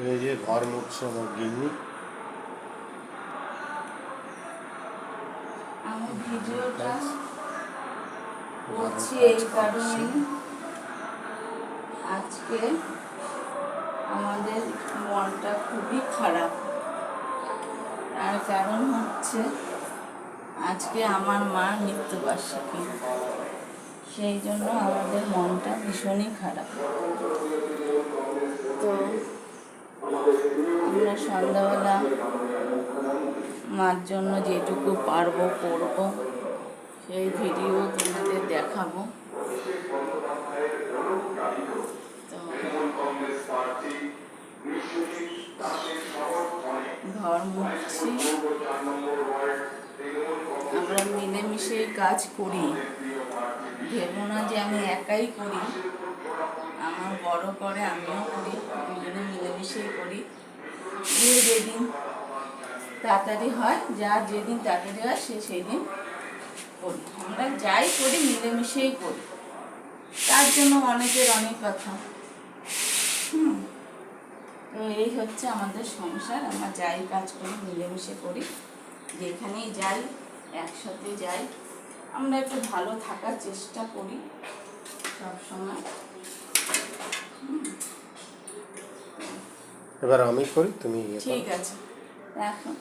এই যে ঘর মুছছে আমার গিন্নি। আমি ভিডিওটা করছি এই কারণে, আজকে আমাদের মনটা খুবই খারাপ। তার কারণ হচ্ছে আজকে আমার মার মৃত্যুবার্ষিকী, সেই জন্য আমাদের মনটা ভীষণই খারাপ। তো আমরা সন্ধ্যাবেলা মার জন্য যেটুকু পারবো করবো, সেই ভিডিও তোমাদের দেখাবো। তো ঘর মুছছি, আমরা মিলেমিশে কাজ করি, ভেবো না যে আমি একাই করি। আমার বড় করে, আমিও করি, দুজনে মিলেমিশেই করি। যেদিন তাড়াতাড়ি হয়, যার যেদিন তাড়াতাড়ি হয় সে সেই দিন করি। আমরা যাই করি মিলেমিশেই করি, তার জন্য অনেকের অনেক কথা। তো এই হচ্ছে আমাদের সংসার, আমরা যাই কাজ করি মিলেমিশে করি, যেখানেই যাই একসাথে যাই। আমরা একটু ভালো থাকার চেষ্টা করি সবসময়। এবার আমি করি, তুমি ঠিক আছে, রাখো।